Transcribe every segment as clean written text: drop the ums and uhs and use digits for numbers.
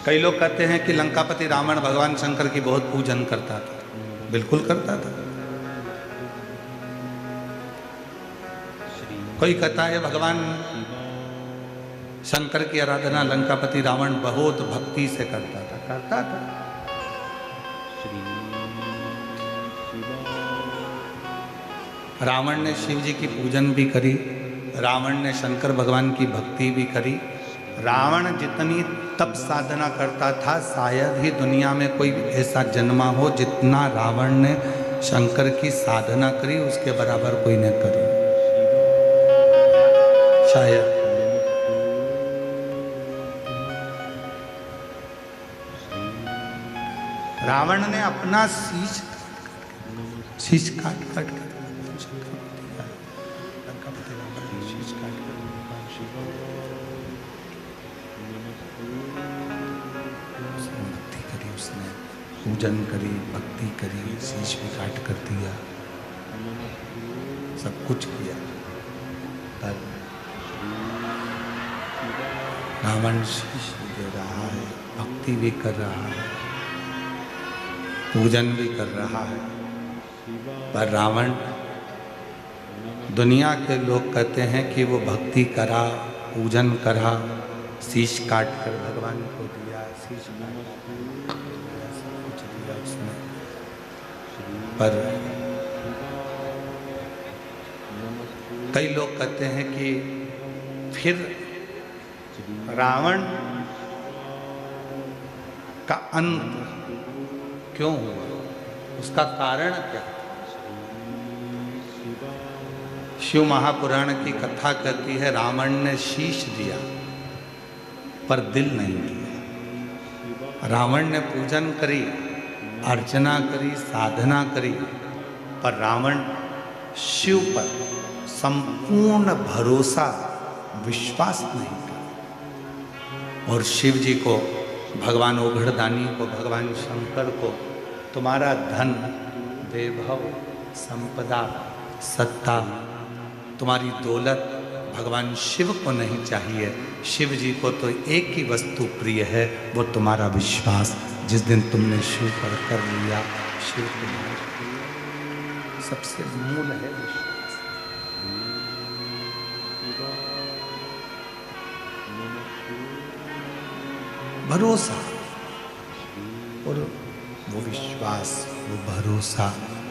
कई लोग कहते हैं कि लंकापति रावण भगवान शंकर की बहुत पूजन करता था। बिल्कुल करता था। कोई कहता है भगवान शंकर की आराधना लंकापति रावण बहुत भक्ति से करता था। रावण ने शिव जी की पूजन भी करी, रावण ने शंकर भगवान की भक्ति भी करी। रावण जितनी तप साधना करता था शायद ही दुनिया में कोई ऐसा जन्मा हो जितना रावण ने शंकर की साधना करी उसके बराबर कोई ने करी शायद। रावण ने अपना शीश काट काट कर पूजन करी, भक्ति करी, शीश भी काट कर दिया, सब कुछ किया। पर रावण शीश भी दे रहा है, भक्ति भी कर रहा है, पूजन भी कर रहा है। पर रावण, दुनिया के लोग कहते हैं कि वो भक्ति करा, पूजन करा, शीश काट कर भगवान को दिया, शीश पर कई लोग कहते हैं कि फिर रावण का अंत क्यों हुआ, उसका कारण क्या? शिव महापुराण की कथा कहती है रावण ने शीश दिया पर दिल नहीं दिया। रावण ने पूजन करी, अर्चना करी, साधना करी, पर रावण शिव पर संपूर्ण भरोसा, विश्वास नहीं करा। और शिव जी को, भगवान ओघड़दानी को, भगवान शंकर को तुम्हारा धन, वैभव, संपदा, सत्ता, तुम्हारी दौलत भगवान शिव को नहीं चाहिए। शिव जी को तो एक ही वस्तु प्रिय है, वो तुम्हारा विश्वास। जिस दिन तुमने शिव पर कर लिया, शिव तुम्हारा सबसे मूल है विश्वास। भरोसा, और वो विश्वास, वो भरोसा,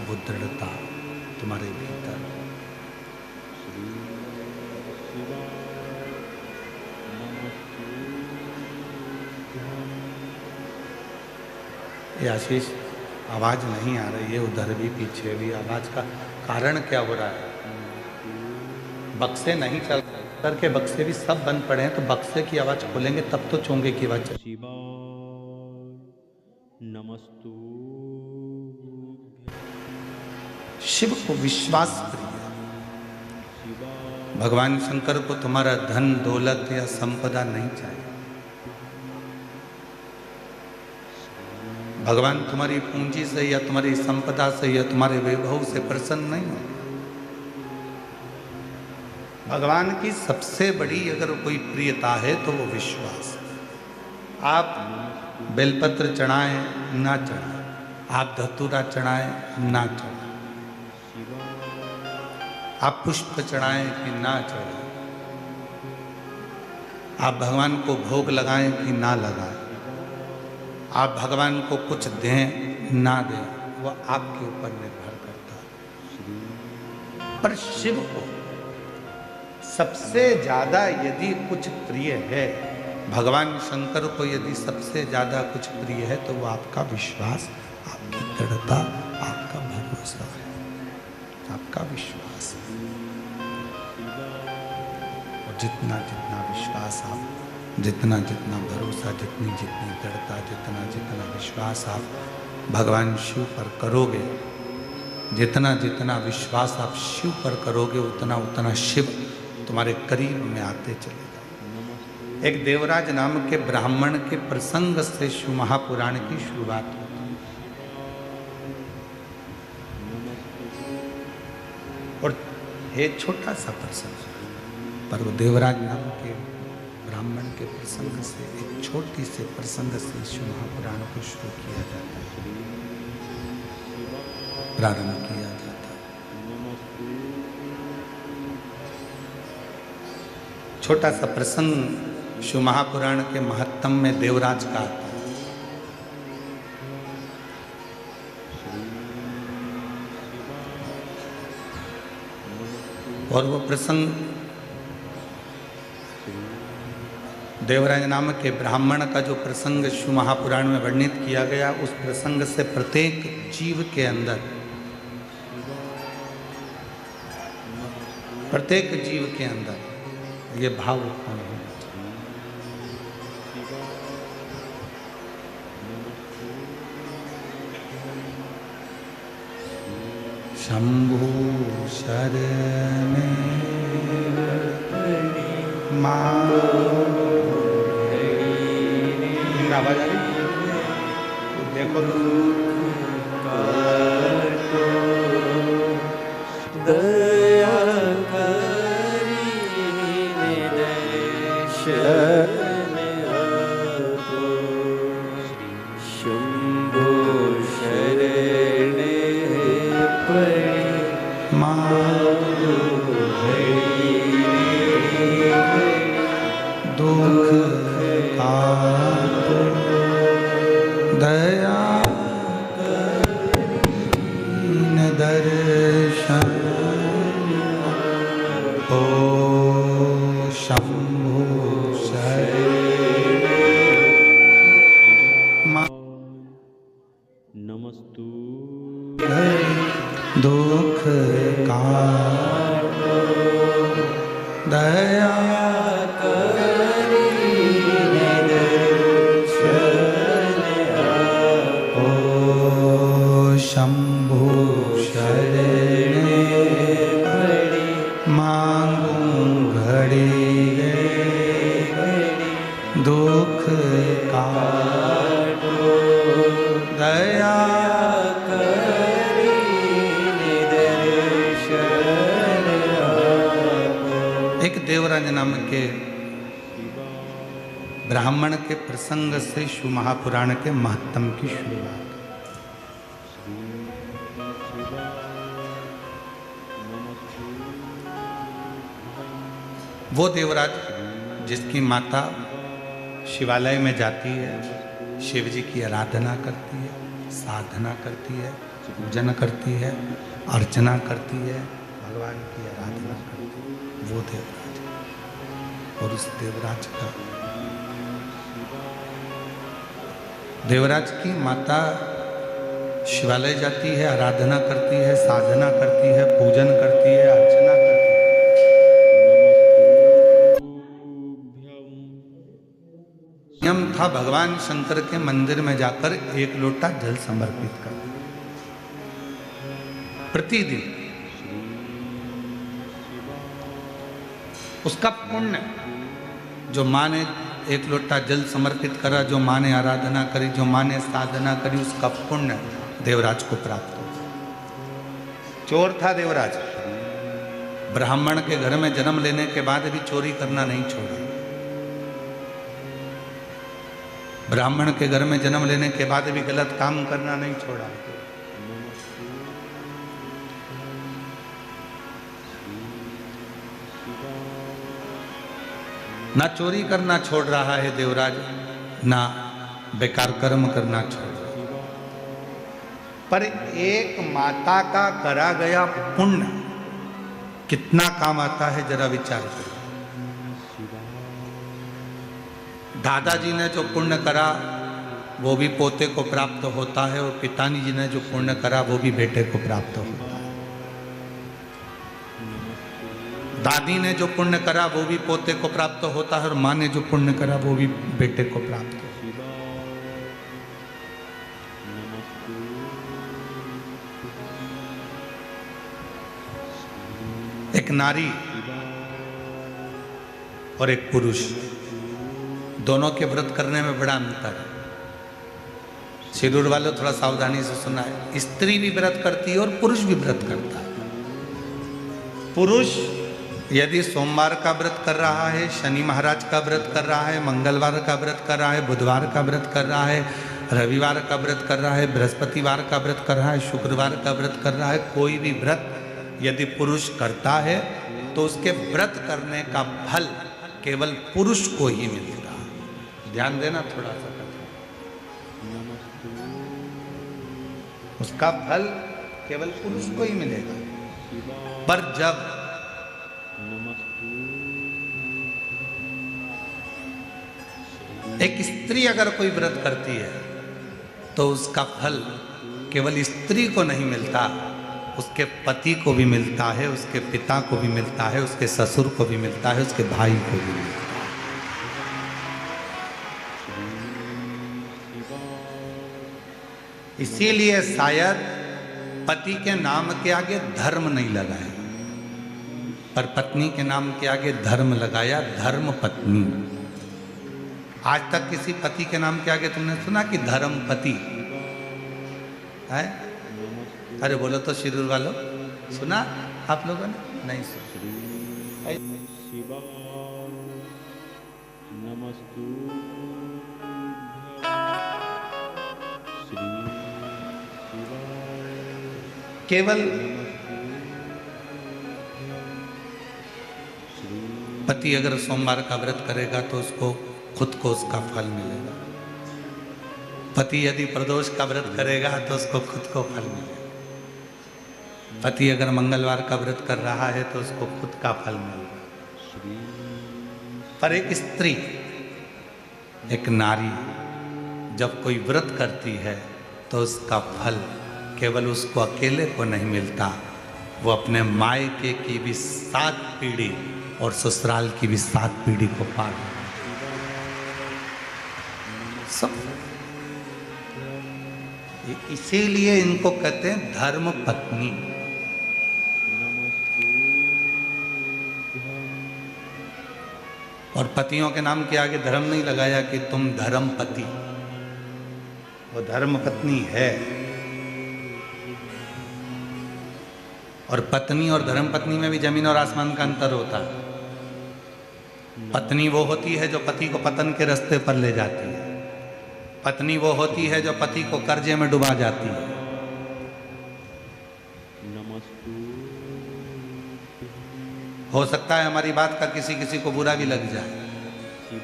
वो दृढ़ता तुम्हारे भीतर। ये आशीष, आवाज नहीं आ रही है, उधर भी पीछे भी। आवाज का कारण क्या हो रहा है? बक्से नहीं चल रहे, करके बक्से भी सब बंद पड़े हैं, तो बक्से की आवाज खोलेंगे तब तो चोंगे की आवाज चल। नमस्तु। शिव को विश्वास प्रिय, भगवान शंकर को तुम्हारा धन, दौलत या संपदा नहीं चाहिए। भगवान तुम्हारी पूंजी से या तुम्हारी संपदा से या तुम्हारे वैभव से प्रसन्न नहीं हो। भगवान की सबसे बड़ी अगर कोई प्रियता है तो वो विश्वास। आप बेलपत्र चढ़ाएं ना चढ़ाएं, आप धतूरा चढ़ाएं ना चढ़ाएं, आप पुष्प चढ़ाएं कि ना चढ़ाएं, आप भगवान को भोग लगाएं कि ना लगाएं, आप भगवान को कुछ दें ना दें, वो आपके ऊपर निर्भर करता है। पर शिव को सबसे ज्यादा यदि कुछ प्रिय है, भगवान शंकर को यदि सबसे ज्यादा कुछ प्रिय है, तो वो आपका विश्वास, आपकी दृढ़ता, आपका भरोसा है, आपका विश्वास है। और जितना जितना विश्वास आप, जितना जितना भरोसा, जितनी जितनी दृढ़ता, जितना जितना विश्वास आप भगवान शिव पर करोगे, जितना जितना विश्वास आप शिव पर करोगे, उतना उतना शिव तुम्हारे करीब में आते चलेगा। एक देवराज नाम के ब्राह्मण के प्रसंग से शिव महापुराण की शुरुआत होती है। और एक छोटा सा प्रसंग, पर वो देवराज नाम के ब्राह्मण के प्रसंग से, एक छोटी से प्रसंग से शिव महापुराण को शुरू किया जाता है, प्रारंभ किया जाता है। छोटा सा प्रसंग शिव महापुराण के महत्तम में देवराज का आता है। और वो प्रसंग देवराज नामक के ब्राह्मण का जो प्रसंग शिव महापुराण में वर्णित किया गया, उस प्रसंग से प्रत्येक जीव के अंदर, प्रत्येक जीव के अंदर ये भाव उत्पन्न हो। शंभु शरण आवाज आ रही, देखो दया करी दर्शन आपो, शंभो शरण पड़े दुख काटो, दया करीन दर्शन ओ शंभु शरण नमस्तु दुख काटो, दया शंभु शरण मांगू घड़ी दुख काटो, दया एक देवराज नाम के ब्राह्मण के प्रसंग से शिव महापुराण के महत्तम की शुरुआत। वो देवराज जिसकी माता शिवालय में जाती है, शिव जी की आराधना करती है, साधना करती है, पूजन करती है, अर्चना करती है, भगवान की आराधना करती है, वो देवराज। और उस देवराज की माता शिवालय जाती है, आराधना करती है, साधना करती है, पूजन करती है, अर्चना करती है। नियम था भगवान शंकर के मंदिर में जाकर एक लोटा जल समर्पित कर प्रतिदिन। उसका पुण्य, जो माँ ने एक लोटा जल समर्पित करा, जो माँ ने आराधना करी, जो माँ ने साधना करी, उसका पुण्य देवराज को प्राप्त हो। चोर था देवराज, ब्राह्मण के घर में जन्म लेने के बाद भी चोरी करना नहीं छोड़ा। ब्राह्मण के घर में जन्म लेने के बाद भी गलत काम करना नहीं छोड़ा। ना चोरी करना छोड़ रहा है देवराज, ना बेकार कर्म करना छोड़ रहा है। पर एक माता का करा गया पुण्य कितना काम आता है, जरा विचार करो। दादाजी ने जो पुण्य करा वो भी पोते को प्राप्त होता है, और पिताजी जी ने जो पुण्य करा वो भी बेटे को प्राप्त होता है। दादी ने जो पुण्य करा वो भी पोते को प्राप्त होता है, और माँ ने जो पुण्य करा वो भी बेटे को प्राप्त होता है। एक नारी और एक पुरुष, दोनों के व्रत करने में बड़ा अंतर है। शिरूर वालों थोड़ा सावधानी से सुना है, स्त्री भी व्रत करती है और पुरुष भी व्रत करता है। पुरुष यदि सोमवार का व्रत कर रहा है, शनि महाराज का व्रत कर रहा है, मंगलवार का व्रत कर रहा है, बुधवार का व्रत कर रहा है, रविवार का व्रत कर रहा है, बृहस्पतिवार का व्रत कर रहा है, शुक्रवार का व्रत कर रहा है, कोई भी व्रत यदि पुरुष करता है तो उसके व्रत करने का फल केवल पुरुष को ही मिलेगा। ध्यान देना थोड़ा सा, उसका फल केवल पुरुष को ही मिलेगा। पर जब एक स्त्री अगर कोई व्रत करती है तो उसका फल केवल स्त्री को नहीं मिलता, उसके पति को भी मिलता है, उसके पिता को भी मिलता है, उसके ससुर को भी मिलता है, उसके भाई को भी मिलता है। इसीलिए शायद पति के नाम के आगे धर्म नहीं लगाया, पर पत्नी के नाम के आगे धर्म लगाया, धर्म पत्नी। आज तक किसी पति के नाम के आगे तुमने सुना कि धर्म पति है? अरे बोलो तो शिरूर वालों, सुना आप लोगों ने? नहीं सुना। केवल पति अगर सोमवार का व्रत करेगा तो उसको खुद को उसका फल मिलेगा। पति यदि प्रदोष का व्रत करेगा तो उसको खुद को फल मिलेगा। पति अगर मंगलवार का व्रत कर रहा है तो उसको खुद का फल मिलेगा। पर एक स्त्री, एक नारी जब कोई व्रत करती है तो उसका फल केवल उसको अकेले को नहीं मिलता, वो अपने मायके की भी 7 पीढ़ी और ससुराल की भी 7 पीढ़ी को पार सब। इसीलिए इनको कहते हैं धर्म पत्नी। और पतियों के नाम के आगे धर्म नहीं लगाया कि तुम धर्म पति, वो धर्म पत्नी है। और पत्नी और धर्म पत्नी में भी जमीन और आसमान का अंतर होता है। पत्नी वो होती है जो पति को पतन के रास्ते पर ले जाती है। पत्नी वो होती है जो पति को कर्जे में डुबा जाती है। हो सकता है हमारी बात का किसी किसी को बुरा भी लग जाए।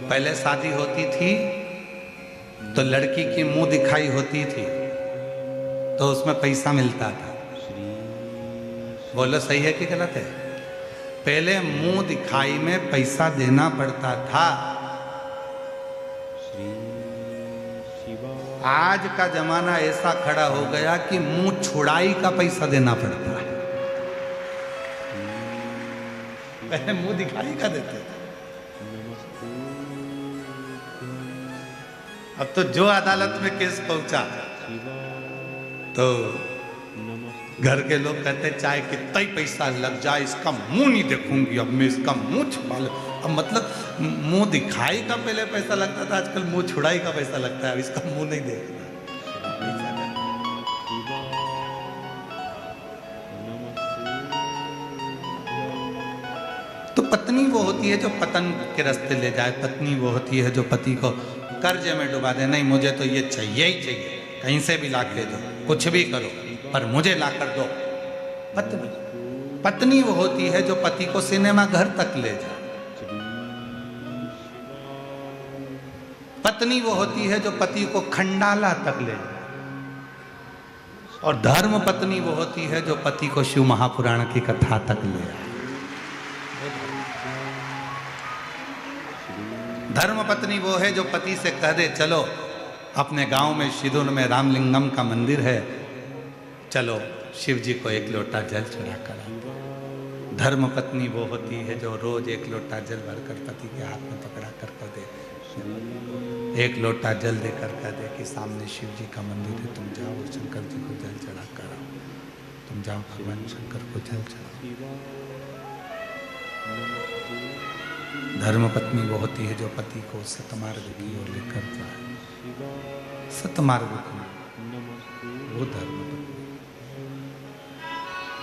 पहले शादी होती थी तो लड़की की मुंह दिखाई होती थी तो उसमें पैसा मिलता था। बोलो सही है कि गलत है? पहले मुंह दिखाई में पैसा देना पड़ता था। आज का जमाना ऐसा खड़ा हो गया कि मुंह छुड़ाई का पैसा देना पड़ता है। पहले मुंह दिखाई का देते थे, अब तो जो अदालत में केस पहुंचा तो घर के लोग कहते चाहे कितना ही पैसा लग जाए इसका मुंह नहीं देखूंगी, अब मैं इसका मुंह छुपा लूं। अब मतलब मुंह दिखाई का पहले पैसा लगता था, आजकल मुंह छुड़ाई का पैसा लगता है। अब इसका मुंह नहीं देखना। तो पत्नी वो होती है जो पतन के रास्ते ले जाए। पत्नी वो होती है जो पति को कर्जे में डुबा दे। नहीं मुझे तो ये चाहिए ही चाहिए, कहीं से भी ला के दो, कुछ भी करो पर मुझे ला कर दो। पत्नी वो होती है जो पति को सिनेमा घर तक ले जाए। पत्नी वो होती है जो पति को खंडाला तक ले जाए। और धर्म पत्नी वो होती है जो पति को शिव महापुराण की कथा तक ले जाए। धर्म पत्नी वो है जो पति से कह दे चलो अपने गांव में शिदुर में रामलिंगम का मंदिर है, चलो शिव जी को 1 लोटा जल चढ़ा कर। धर्म पत्नी वो होती है जो रोज 1 लोटा जल भरकर पति के हाथ में पकड़ा कर दे, 1 लोटा जल देकर कह दे कि सामने शिव जी का मंदिर है, तुम जाओ शंकर जी को जल चढ़ा कर आओ, तुम जाओ भगवान शंकर को जल चढ़ाओ। धर्म पत्नी वो होती है जो पति को सतमार्ग की ओर लेकर जाए। सतमार्ग की वो धर्म पत्नी।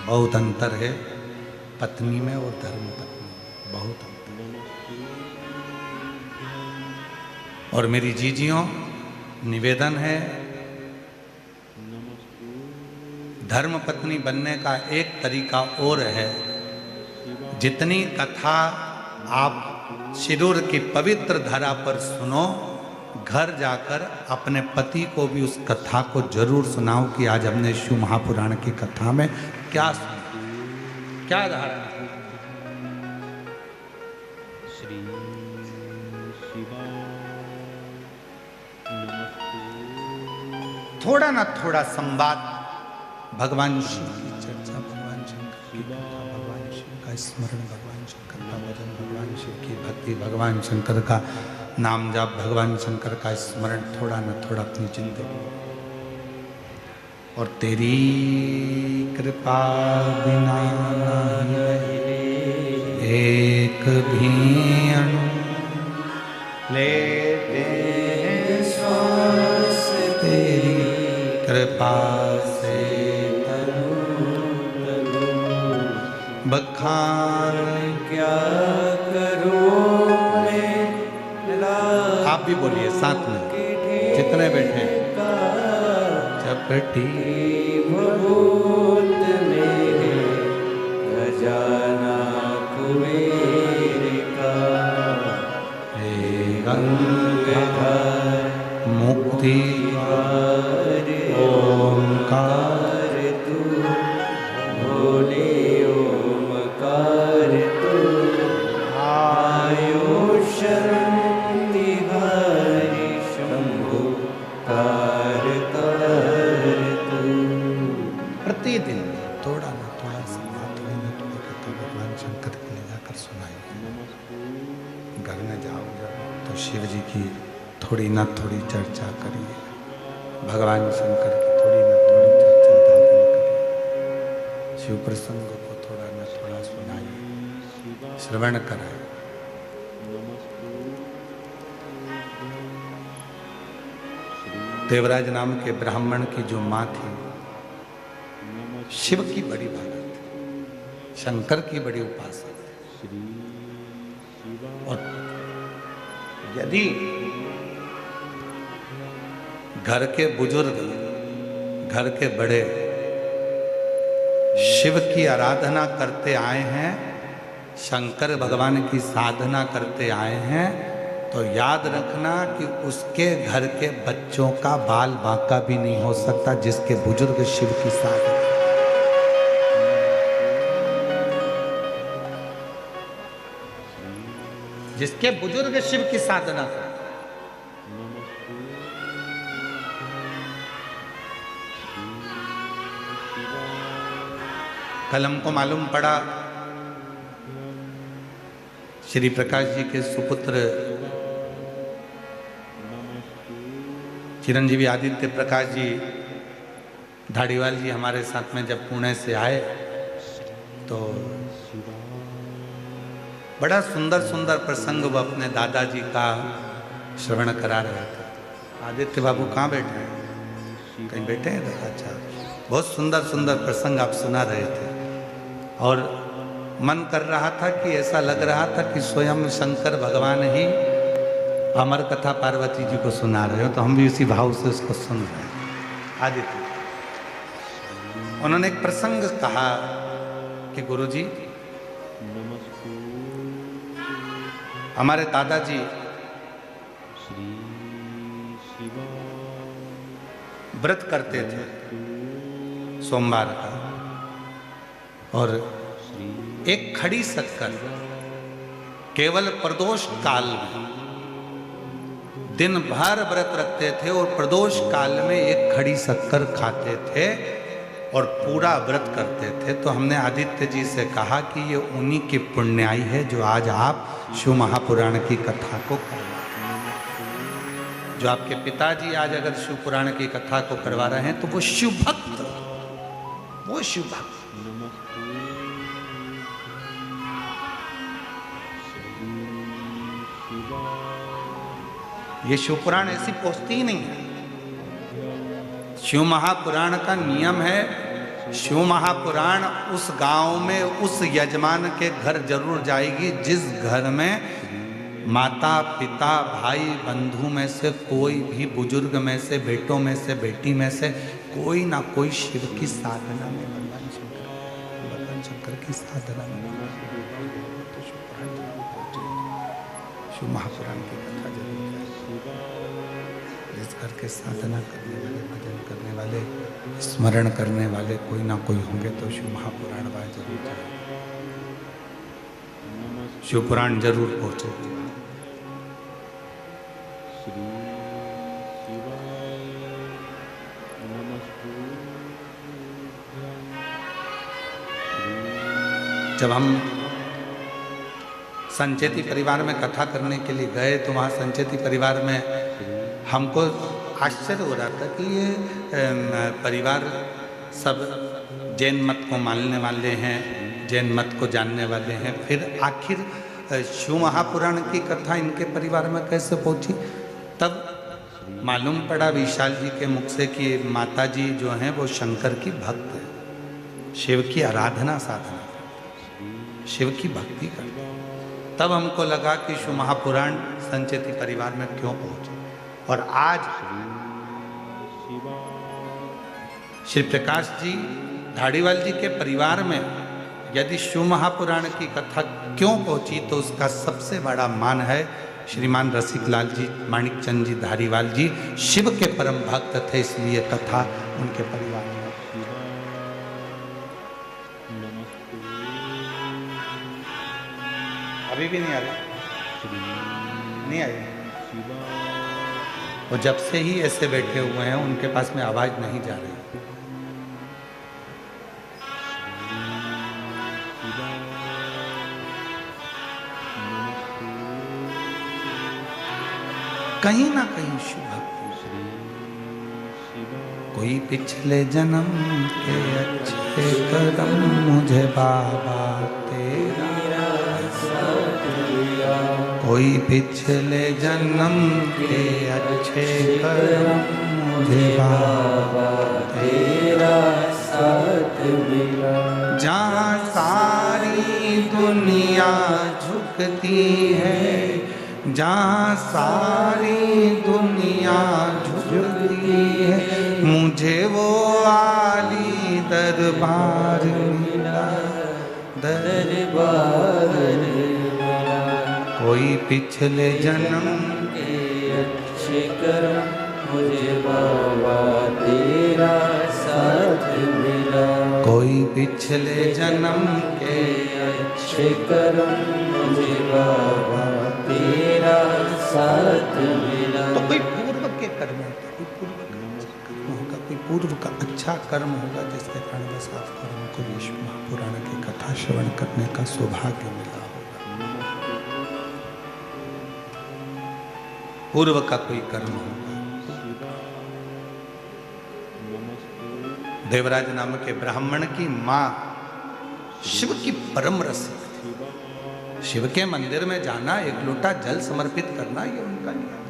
बहुत अंतर है पत्नी में और धर्म पत्नी। बहुत अंतर। और मेरी जीजियों, निवेदन है, धर्म पत्नी बनने का एक तरीका और है। जितनी कथा आप शिरूर की पवित्र धरा पर सुनो, घर जाकर अपने पति को भी उस कथा को जरूर सुनाओ कि आज हमने शिव महापुराण की कथा में क्या सुना, क्या धारणा। श्री शिवाय नमस्ते। थोड़ा ना थोड़ा संवाद, भगवान शिव की चर्चा, भगवान शंकर की कथा, भगवान शिव का स्मरण, भगवान शंकर का भजन, भगवान शिव की भक्ति, भगवान शंकर का नाम जाप, भगवान शंकर का स्मरण थोड़ा न थोड़ा अपनी जिंदगी। और तेरी कृपा बिना एक भी अणु लेते हैं श्वास, तेरी कृपा से बखान क्या करूं मैं, आप भी बोलिए साथ में, जितने बैठे हैं। चपटी भूत मेरे खजाना कुबेर का, हे गंगाधर मुक्ति ओंकार तू भोले ओमकार तू, आयो शरण तिहारी शंभु कार तू। प्रतिदिन थोड़ा ना थोड़ा संवाद, थोड़ी ना थोड़ी कथा भगवान शंकर के ले जाकर सुनाइए। घर में जाओ जब तो शिव जी की थोड़ी ना थोड़ी चर्चा करिए, भगवान शंकर की थोड़ी ना थोड़ी चर्चा धारण करिए, शिव प्रसंग को थोड़ा ना थोड़ा सुनाइए, श्रवण कराए। देवराज नाम के ब्राह्मण की जो माँ थी, शिव की बड़ी भगत थी, शंकर की बड़ी उपासक थी। और यदि घर के बुजुर्ग, घर के बड़े शिव की आराधना करते आए हैं, शंकर भगवान की साधना करते आए हैं, तो याद रखना कि उसके घर के बच्चों का बाल बांका भी नहीं हो सकता जिसके बुजुर्ग शिव की साधना। जिसके बुजुर्ग शिव की साधना करते। कल हमको मालूम पड़ा श्री प्रकाश जी के सुपुत्र चिरंजीवी आदित्य प्रकाश जी धाड़ीवाल जी हमारे साथ में जब पुणे से आए तो बड़ा सुंदर सुंदर प्रसंग वो अपने दादाजी का श्रवण करा रहे थे। आदित्य बाबू कहाँ बैठे हैं? कहीं बैठे हैं? अच्छा, बहुत सुंदर सुंदर प्रसंग आप सुना रहे थे और मन कर रहा था कि ऐसा लग रहा था कि स्वयं शंकर भगवान ही अमर कथा पार्वती जी को सुना रहे हो, तो हम भी उसी भाव से उसको सुन रहे हैं। आदित्य उन्होंने एक प्रसंग कहा कि गुरुजी, हमारे दादाजी व्रत करते थे सोमवार का, और एक खड़ी शक्कर केवल प्रदोष काल में दिन भर व्रत रखते थे और प्रदोष काल में एक खड़ी शक्कर खाते थे और पूरा व्रत करते थे। तो हमने आदित्य जी से कहा कि ये उन्हीं की पुण्याई है जो आज आप शिव महापुराण की कथा को करवा, जो आपके पिताजी आज अगर शिव पुराण की कथा को करवा रहे हैं तो वो शिव भक्त, वो शिव भक्त। ये शिव पुराण ऐसी पोस्ती ही नहीं है। शिव महापुराण का नियम है शिव महापुराण उस गांव में उस यजमान के घर जरूर जाएगी जिस घर में माता पिता भाई बंधु में से कोई भी, बुजुर्ग में से, बेटों में से, बेटी में से कोई ना कोई शिव की साधना में, भगवान शंकर की साधना में, शिव महापुराण की कथा जरूर है। जिस घर के साधना करने वाले, भजन करने वाले, स्मरण करने वाले कोई ना कोई होंगे तो शिव महापुराण वाले जरूर जाए, शिव पुराण जरूर पहुंचे। जब हम संचेती परिवार में कथा करने के लिए गए तो वहाँ संचेती परिवार में हमको आश्चर्य हो रहा था कि ये परिवार सब जैन मत को मानने वाले हैं, जैन मत को जानने वाले हैं, फिर आखिर शिव महापुराण की कथा इनके परिवार में कैसे पहुंची। तब मालूम पड़ा विशाल जी के मुख से कि माता जी जो हैं वो शंकर की भक्त है, शिव की आराधना साधना, शिव की भक्ति करते। तब हमको लगा कि शिव महापुराण संचेती परिवार में क्यों पहुंचे। और आज श्री प्रकाश जी धारीवाल जी के परिवार में यदि शिव महापुराण की कथा क्यों पहुंची तो उसका सबसे बड़ा मान है श्रीमान रसिक लाल जी, माणिक चंद जी धारीवाल जी शिव के परम भक्त थे, इसलिए कथा उनके परिवार में। अभी भी नहीं आ रहे, नहीं आए। वो जब से ही ऐसे बैठे हुए हैं उनके पास में आवाज नहीं जा रही। कहीं ना कहीं शिव भक्ति, कोई पिछले जन्म के अच्छे कर्म मुझे बाबा तेरा, कोई पिछले जन्म के अच्छे कर्म मुझे बाबा तेरा साथ मिला। जहाँ सारी दुनिया झुकती है, जहाँ सारी दुनिया झुकती है, मुझे वो आली दरबार मिला, दरबार मिला। कोई पिछले जन्म के अच्छे कर्म मुझे बाबा तेरा साथ मिला, कोई पिछले जन्म के अच्छे कर्म मुझे बाबा तेरा साथ मिला। तो कोई पूर्व के कर्म होते, कोई पूर्व का कर्म होगा, कोई पूर्व का अच्छा कर्म होगा जिसके कारण बस आपको हमको विश्व महापुराण की कथा श्रवण करने का सौभाग्य मिला होगा। पूर्व का कोई कर्म होगा। देवराज नाम के ब्राह्मण की मां शिव की परम रसिक थी। शिव के मंदिर में जाना, एक लोटा जल समर्पित करना, ये उनका नियम।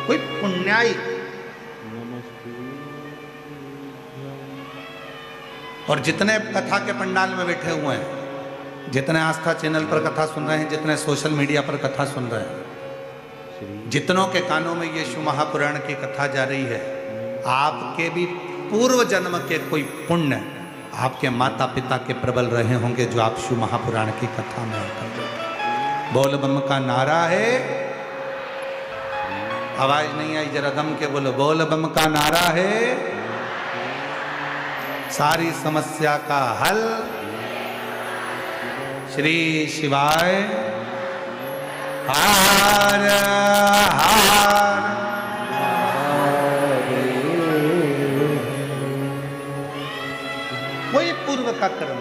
कोई पुण्याई और जितने कथा के पंडाल में बैठे हुए हैं, जितने आस्था चैनल पर कथा सुन रहे हैं, जितने सोशल मीडिया पर कथा सुन रहे हैं, जितनों के कानों में ये शिव महापुराण की कथा जा रही है, आपके भी पूर्व जन्म के कोई पुण्य आपके माता पिता के प्रबल रहे होंगे जो आप शिव महापुराण की कथा में आकर। बोल बम का नारा है, आवाज नहीं आई, जरा दम के बोलो। बोल बम का नारा है, सारी समस्या का हल श्री शिवाय हार हार। कोई पूर्व का कर्म,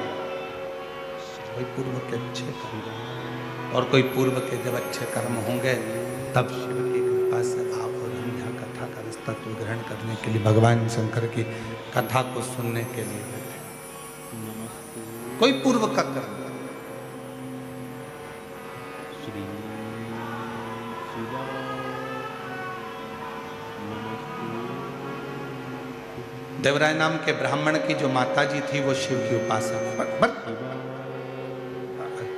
कोई पूर्व के अच्छे कर्म, और कोई पूर्व के जब अच्छे कर्म होंगे तब शिव की कृपा से आप और हम यहाँ कथा का तत्व ग्रहण करने के लिए, भगवान शंकर की कथा को सुनने के लिए बैठे। कोई पूर्व का कर्म, देवराय नाम के ब्राह्मण की जो माता जी थी वो शिव की उपासक, पर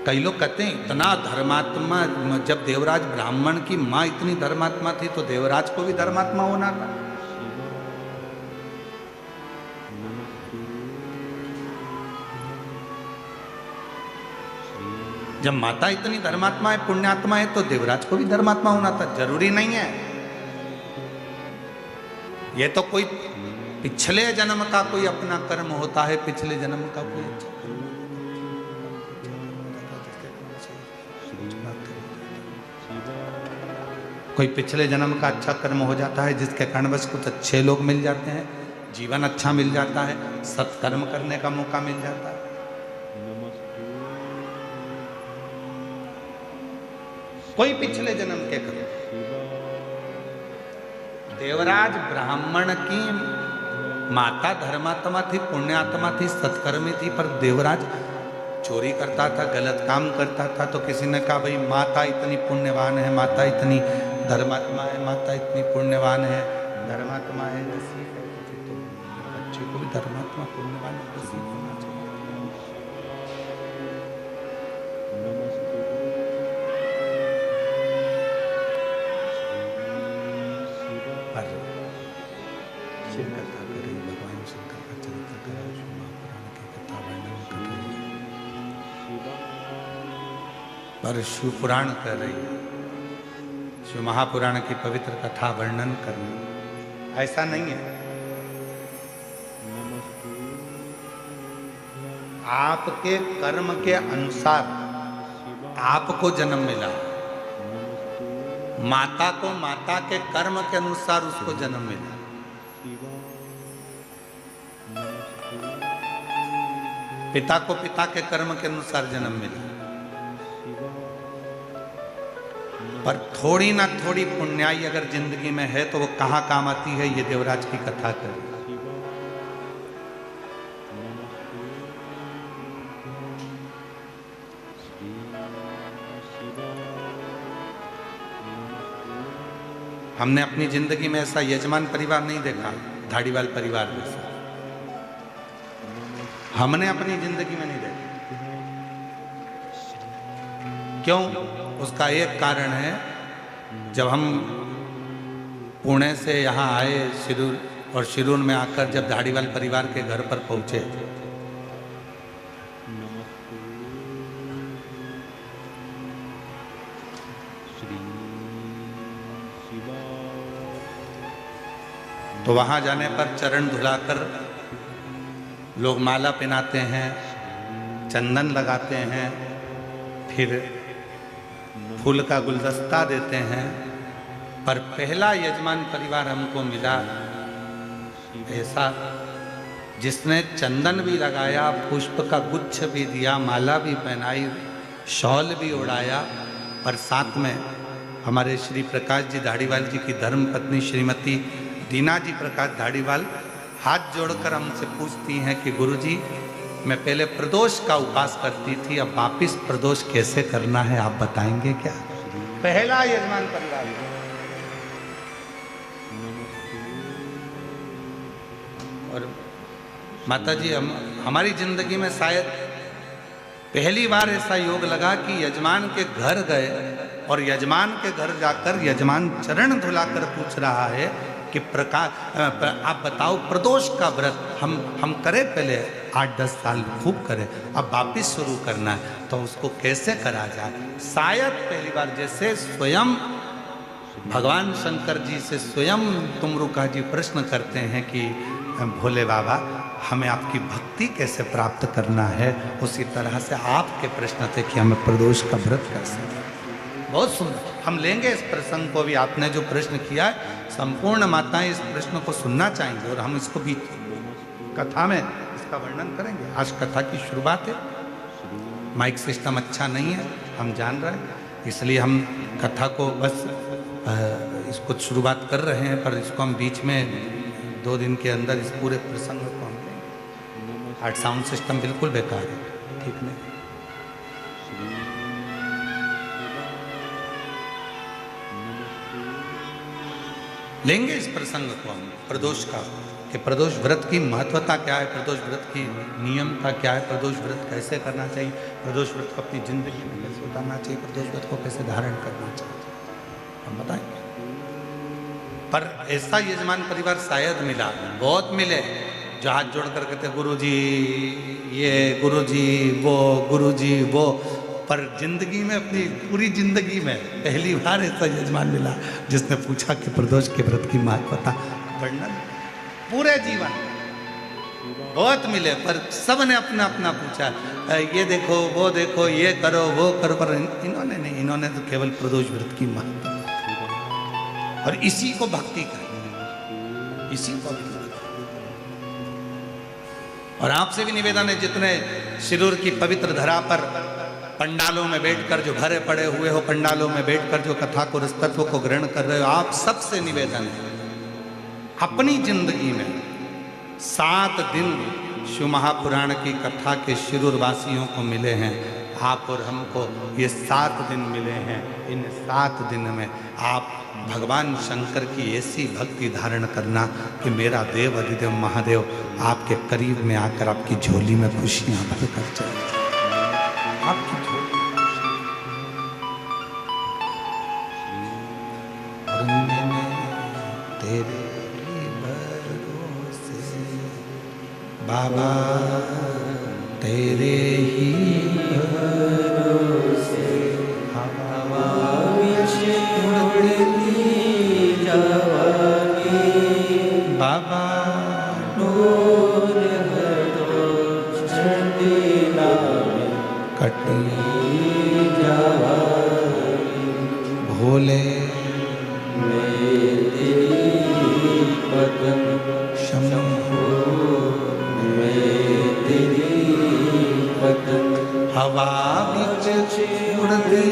कई लोग कहते हैं इतना धर्मात्मा, जब देवराज ब्राह्मण की माँ इतनी धर्मात्मा थी तो देवराज को भी धर्मात्मा होना था। जब माता इतनी धर्मात्मा है, पुण्यात्मा है, तो देवराज को भी धर्मात्मा होना था। जरूरी नहीं है, ये तो कोई पिछले जन्म का कोई अपना कर्म होता है, पिछले जन्म का कोई अच्छा कोई पिछले जन्म का अच्छा कर्म हो जाता है, जिसके कारण बस कुछ अच्छे लोग मिल जाते हैं, जीवन अच्छा मिल जाता है, सत्कर्म करने का मौका मिल जाता है। कोई पिछले जन्म के कर्म। देवराज ब्राह्मण की माता धर्मात्मा थी, पुण्यात्मा थी, सत्कर्मी थी, पर देवराज चोरी करता था, गलत काम करता था। तो किसी ने कहा भाई माता इतनी पुण्यवान है, माता इतनी धर्मात्मा है, माता इतनी पुण्यवान है, धर्मात्मा है, जैसी तो बच्चे को भी धर्मात्मा पुण्यवान जैसी होना चाहिए। पर शिव कथा कर रही, भगवान शंकर का चरित्र कर रही, शिव महापुराण की कथा वर्णन कर रही है, पर शिव पुराण कर रही है, शिव महापुराण की पवित्र कथा वर्णन कर रही है। ऐसा नहीं है, आपके कर्म के अनुसार आपको जन्म मिला, माता को माता के कर्म के अनुसार उसको जन्म मिला। पिता को पिता के कर्म के अनुसार जन्म मिला, पर थोड़ी ना थोड़ी पुण्याई अगर जिंदगी में है तो वो कहाँ काम आती है, ये देवराज की कथा कर। हमने अपनी जिंदगी में ऐसा यजमान परिवार नहीं देखा, धाड़ीवाल परिवार जैसा हमने अपनी जिंदगी में नहीं देखा। क्यों? उसका एक कारण है, जब हम पुणे से यहाँ आए शिरूर, और शिरूर में आकर जब धाड़ीवाल परिवार के घर पर पहुंचे तो वहां जाने पर चरण धुलाकर लोग माला पहनाते हैं, चंदन लगाते हैं, फिर फूल का गुलदस्ता देते हैं। पर पहला यजमान परिवार हमको मिला ऐसा जिसने चंदन भी लगाया, पुष्प का गुच्छ भी दिया, माला भी पहनाई, शॉल भी उड़ाया, और साथ में हमारे श्री प्रकाश जी धाड़ीवाल जी की धर्म पत्नी श्रीमती दीना जी प्रकाश धाड़ीवाल हाथ जोड़कर हमसे पूछती हैं कि गुरुजी, मैं पहले प्रदोष का उपास करती थी, अब वापिस प्रदोष कैसे करना है, आप बताएंगे क्या? पहला यजमान परिवार। और माता जी, हमारी जिंदगी में शायद पहली बार ऐसा योग लगा कि यजमान के घर गए और यजमान के घर जाकर यजमान चरण धुलाकर पूछ रहा है कि आप बताओ प्रदोष का व्रत हम करें, पहले 8-10 साल खूब करें, अब वापिस शुरू करना है, तो उसको कैसे करा जाए? शायद पहली बार जैसे स्वयं भगवान शंकर जी से स्वयं तुमरुका जी प्रश्न करते हैं कि भोले बाबा हमें आपकी भक्ति कैसे प्राप्त करना है, उसी तरह से आपके प्रश्न थे कि हमें प्रदोष का व्रत कैसे। बहुत सुंदर, हम लेंगे इस प्रसंग को भी। आपने जो प्रश्न किया है, संपूर्ण माताएं इस प्रश्न को सुनना चाहेंगे और हम इसको भी कथा में इसका वर्णन करेंगे। आज कथा की शुरुआत है, माइक सिस्टम अच्छा नहीं है, हम जान रहे हैं, इसलिए हम कथा को बस इसको शुरुआत कर रहे हैं, पर इसको हम बीच में 2 दिन के अंदर इस पूरे प्रसंग को हम लेंगे। आज साउंड सिस्टम बिल्कुल बेकार है, ठीक नहीं। लेंगे इस प्रसंग को हम प्रदोष का, कि प्रदोष व्रत की महत्वता क्या है, प्रदोष व्रत की नियमता क्या है, प्रदोष व्रत कैसे करना चाहिए, प्रदोष व्रत को अपनी जिंदगी में कैसे उतारना चाहिए, प्रदोष व्रत को कैसे धारण करना चाहिए, हम बताएंगे। पर ऐसा यजमान परिवार शायद मिला, बहुत मिले, जो हाथ जोड़ कर कहते गुरुजी ये, गुरुजी वो, गुरुजी वो, पर जिंदगी में, अपनी पूरी जिंदगी में पहली बार ऐसा यजमान मिला जिसने पूछा कि प्रदोष के व्रत की महत्वता वर्णन। पूरे जीवन बहुत मिले, पर सब ने अपना अपना पूछा, ये देखो वो देखो, ये करो वो करो, पर इन्होंने नहीं, इन्होंने तो केवल प्रदोष व्रत की महत्वता और इसी को भक्ति करें, इसी को भक्ति। और आपसे भी निवेदन है, जितने शिरूर की पवित्र धरा पर पंडालों में बैठकर जो भरे पड़े हुए हो, पंडालों में बैठकर जो कथा को, रसतत्व को ग्रहण कर रहे हो, आप सबसे निवेदन है, अपनी जिंदगी में 7 दिन शिव महापुराण की कथा के शिरूर वासियों को मिले हैं, आप और हमको ये 7 दिन मिले हैं। इन 7 दिन में आप भगवान शंकर की ऐसी भक्ति धारण करना कि मेरा देव अधिदेव महादेव आपके करीब में आकर आपकी झोली में खुशियां भर कर चले, आपकी झोली तेरे भरोसे बाबा, तेरे ही भरोसे हवा उड़ती जावागी बाबा, डोर कटी जावागी भोले हवा बिच उड़ती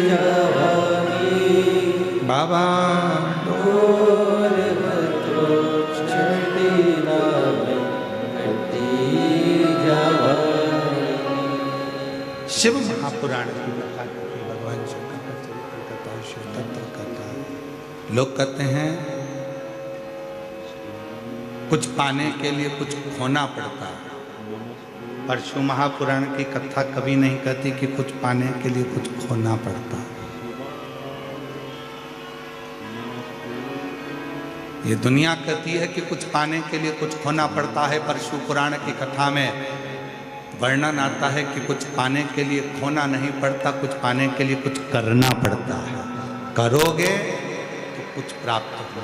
जावागी बाबा, डोर चढ़ती नावे कटी जावागी। शिव महापुराण की कथा, भगवान शंकर का चरित्र कथा, शिव तत्व कथा। लोग कहते हैं कुछ पाने के लिए कुछ खोना पड़ता है, पर शिव महापुराण की कथा कभी नहीं कहती कि कुछ पाने के लिए कुछ खोना पड़ता। ये दुनिया कहती है कि कुछ पाने के लिए कुछ खोना पड़ता है, पर शिव पुराण की कथा में वर्णन आता है कि कुछ पाने के लिए खोना नहीं पड़ता, कुछ पाने के लिए कुछ करना पड़ता है। करोगे तो कुछ प्राप्त होगा।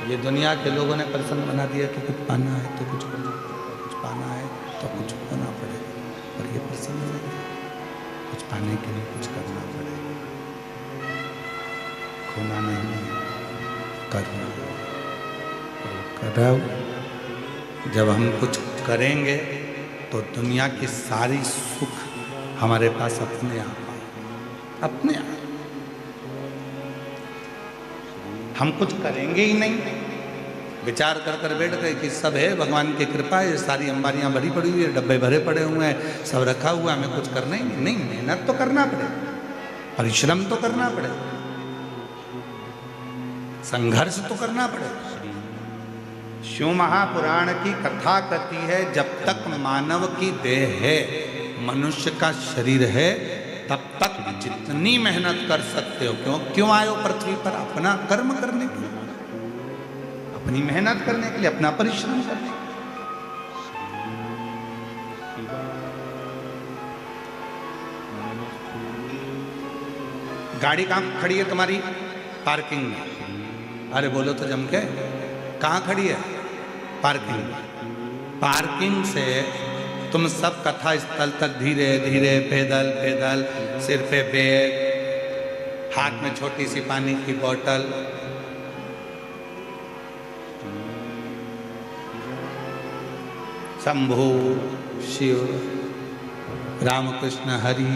ये दुनिया के लोगों ने प्रसंग बना दिया कि कुछ पाना है तो कुछ करना पड़ेगा, कुछ पाना है तो कुछ होना पड़ेगा, पर ये प्रसंग नहीं है। कुछ पाने के लिए कुछ करना पड़ेगा, खोना नहीं, करना। करो, जब हम कुछ करेंगे तो दुनिया की सारी सुख हमारे पास अपने आप आए, अपने आप। हम कुछ करेंगे ही नहीं, विचार कर कर बैठ गए कि सब है, भगवान की कृपा है, सारी अंबारियां भरी पड़ी हुई है, डब्बे भरे पड़े हुए हैं, सब रखा हुआ है, हमें कुछ करना ही नहीं। मेहनत तो करना पड़ेगा, परिश्रम तो करना पड़ेगा, संघर्ष तो करना पड़ेगा। शिव महापुराण की कथा कहती है, जब तक मानव की देह है, मनुष्य का शरीर है, तब तक जितनी मेहनत कर सकते हो। क्यों आए हो पृथ्वी पर? अपना कर्म करने के लिए, अपनी मेहनत करने के लिए, अपना परिश्रम करने के लिए। गाड़ी कहाँ खड़ी है तुम्हारी? पार्किंग में। अरे बोलो तो जम के, कहाँ खड़ी है? पार्किंग में। पार्किंग से तुम सब कथा स्थल तक धीरे धीरे पैदल पैदल, सिर पे बैग, हाथ में छोटी सी पानी की बोतल, शंभु शिव, रामकृष्ण हरि,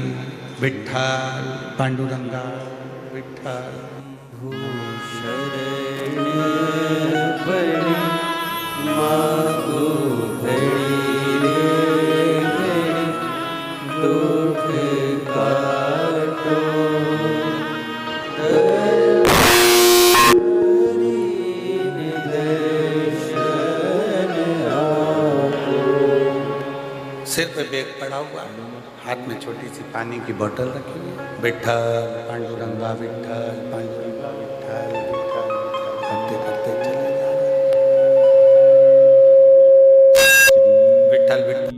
विठ्ठल, पांडुरंगा, विठ्ठल। दुख खड़ा हुआ है, हाथ में छोटी सी पानी की बोतल रखी है, विठ्ठल पांडुरंगा विठ्ठल पांडुरंगा विठ्ठल विठ्ठल करते करते चले जा रहे। विठ्ठल विठ्ठल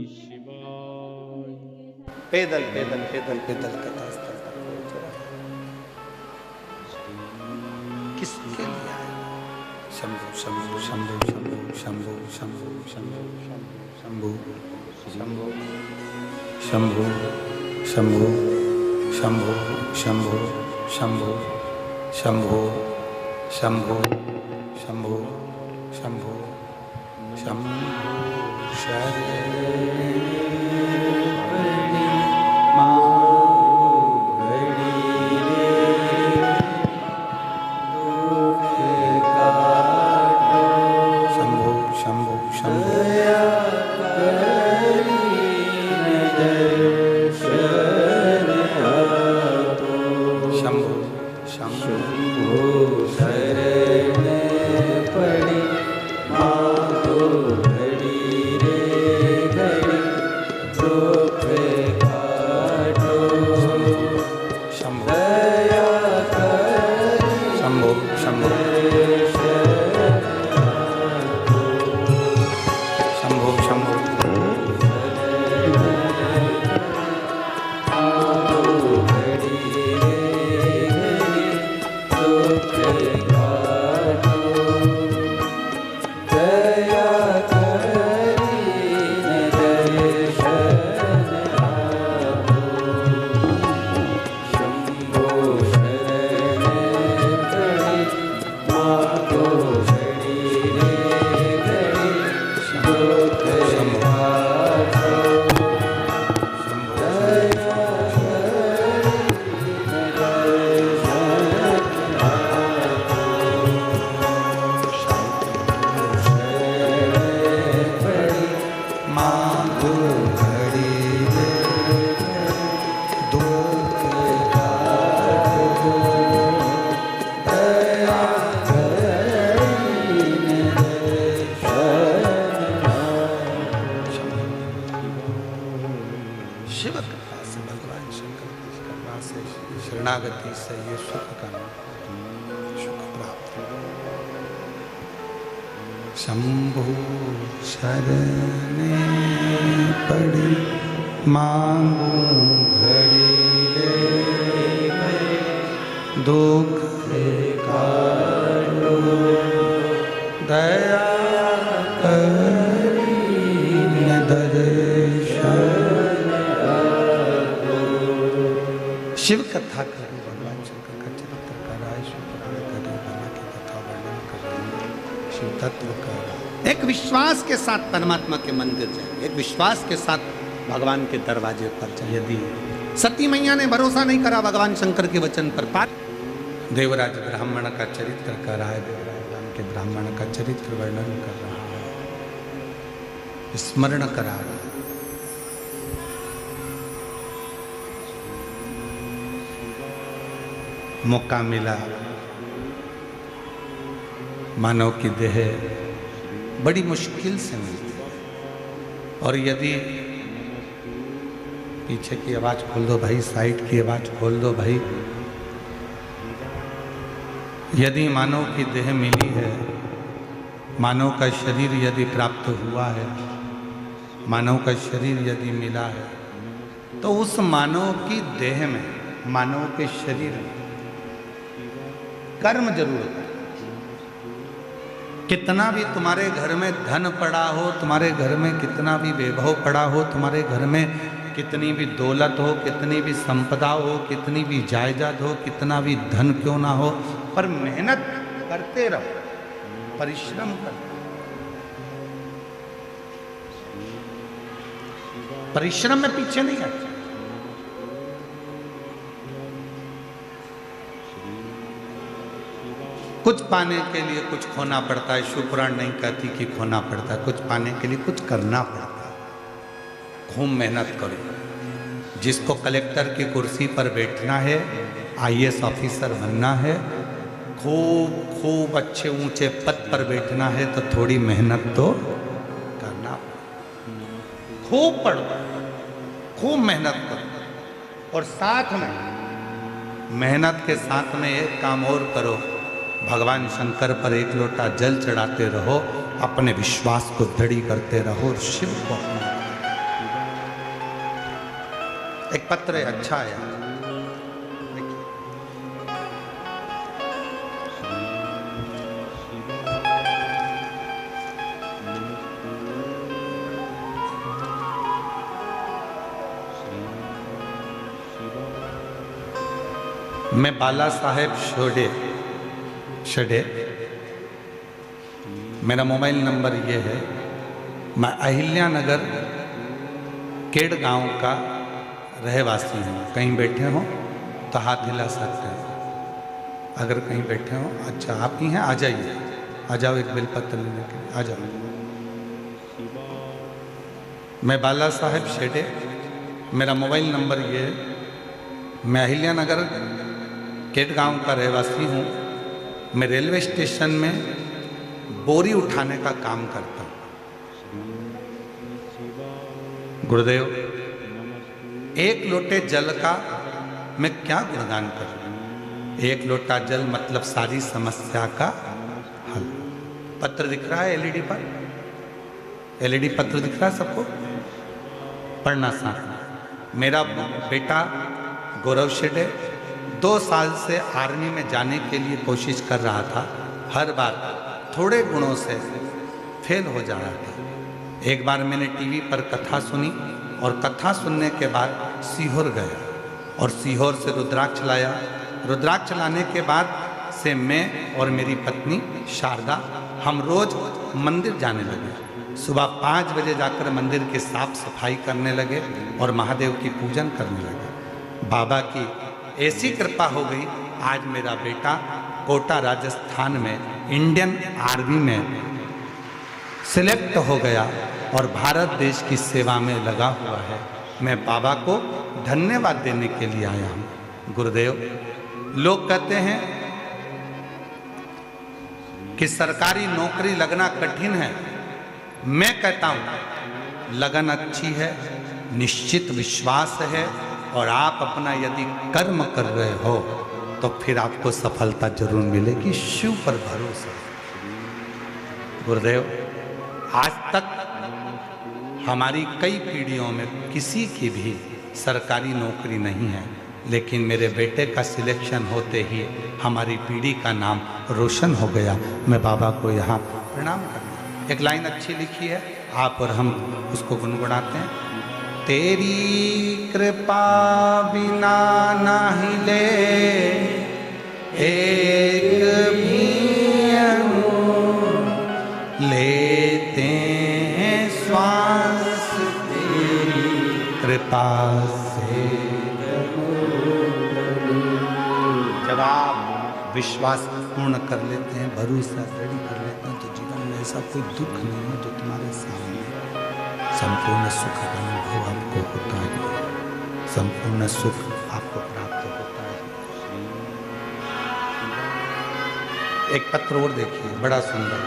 पैदल पैदल पैदल पैदल कथा स्थल तक पहुंच रहा है। किसके लिए आया? शंभु शंभु शंभु शंभु शंभु शंभु शंभु शंभु शंभु शंभु शंभु शंभु शंभु शंभु शंभु शंभु शंभु शंभु शंभु शरणागति से ये सुख का सुख प्राप्त। शंभु शरणे पड़ी मांगू घड़ी रे दुख काटो दया करीन दर्शन। शिव कथा करें, भगवान शंकर का चरित्र कराए, शिव पुराण करें, ब्रह्मा की कथा वर्णन करें, शिव तत्व का एक विश्वास के साथ परमात्मा के मंदिर जाए, एक विश्वास के साथ भगवान के दरवाजे पर जाए। यदि सती मैया ने भरोसा नहीं करा भगवान शंकर के वचन पर, देवराज ब्राह्मण का चरित्र कराए, देवराज राम के ब्राह्मण का चरित्र वर्णन कर रहा है, स्मरण करा रहा है। मौका मिला, मानव की देह बड़ी मुश्किल से मिलती है, और यदि पीछे की आवाज खोल दो भाई, साइड की आवाज खोल दो भाई, यदि मानव की देह मिली है, मानव का शरीर यदि प्राप्त हुआ है, मानव का शरीर यदि मिला है, तो उस मानव की देह में, मानव के शरीर में कर्म जरूर है। कितना भी तुम्हारे घर में धन पड़ा हो, तुम्हारे घर में कितना भी वैभव पड़ा हो, तुम्हारे घर में कितनी भी दौलत हो, कितनी भी संपदा हो, कितनी भी जायदाद हो, कितना भी धन क्यों ना हो, पर मेहनत करते रहो, परिश्रम करो। परिश्रम में पीछे नहीं हटना। कुछ पाने के लिए कुछ खोना पड़ता है, शिव पुराण नहीं कहती कि खोना पड़ता है, कुछ पाने के लिए कुछ करना पड़ता है। खूब मेहनत करो। जिसको कलेक्टर की कुर्सी पर बैठना है, IAS ऑफिसर बनना है, खूब खूब अच्छे ऊंचे पद पर बैठना है, तो थोड़ी मेहनत तो करना पड़ेगा। खूब पढ़ो, खूब मेहनत करो, और साथ में मेहनत के साथ में एक काम और करो, भगवान शंकर पर एक लोटा जल चढ़ाते रहो, अपने विश्वास को दृढ़ करते रहो और शिव को अपना। एक पत्र है, अच्छा है, मैं बाला साहेब शडे, मेरा मोबाइल नंबर ये है। मैं अहिल्या नगर केड़ गांव का रहवासी हूँ। कहीं बैठे हो तो हाथ हिला सकते हैं, अगर कहीं बैठे हो। अच्छा, आप ही हैं, आ जाइए, आ जाओ एक बेलपत्र लेने के लिए, आ जाओ। मैं बाला साहेब शेडे, मेरा मोबाइल नंबर ये है। मैं अहिल्या नगर केट गांव का रहवासी हूँ। मैं रेलवे स्टेशन में बोरी उठाने का काम करता हूँ। गुरुदेव, एक लोटे जल का मैं क्या गुणगान करूं? एक लोटा जल मतलब सारी समस्या का हल। पत्र दिख रहा है एलईडी पर, एलईडी पत्र दिख रहा है सबको, पढ़ना साथ में। मेरा बेटा गौरव शेडे 2 साल से आर्मी में जाने के लिए कोशिश कर रहा था। हर बार थोड़े गुणों से फेल हो जा रहा था। एक बार मैंने टीवी पर कथा सुनी, और कथा सुनने के बाद सीहोर गया और सीहोर से रुद्राक्ष लाया। रुद्राक्ष लाने के बाद से मैं और मेरी पत्नी शारदा हम रोज मंदिर जाने लगे। सुबह 5 बजे जाकर मंदिर की साफ सफाई करने लगे और महादेव की पूजन करने लगे। बाबा की ऐसी कृपा हो गई, आज मेरा बेटा कोटा राजस्थान में इंडियन आर्मी में सिलेक्ट हो गया और भारत देश की सेवा में लगा हुआ है। मैं बाबा को धन्यवाद देने के लिए आया हूँ। गुरुदेव, लोग कहते हैं कि सरकारी नौकरी लगना कठिन है। मैं कहता हूँ लगन अच्छी है, निश्चित विश्वास है, और आप अपना यदि कर्म कर रहे हो तो फिर आपको सफलता जरूर मिलेगी। शिव पर भरोसा। गुरुदेव, आज तक हमारी कई पीढ़ियों में किसी की भी सरकारी नौकरी नहीं है, लेकिन मेरे बेटे का सिलेक्शन होते ही हमारी पीढ़ी का नाम रोशन हो गया। मैं बाबा को यहाँ प्रणाम करता हूँ। एक लाइन अच्छी लिखी है, आप और हम उसको गुनगुनाते हैं। तेरी कृपा बिना नहीं ले एक भी लेते हैं श्वास, तेरी कृपा से। जब आप विश्वास पूर्ण कर लेते हैं, भरोसा दृढ़ कर लेते हैं, तो जीवन में ऐसा कोई दुख नहीं है जो तुम्हारे सामने। संपूर्ण सुख का अनुभव आपको होता है, संपूर्ण सुख आपको प्राप्त होता है। एक पत्र और देखिए, बड़ा सुंदर।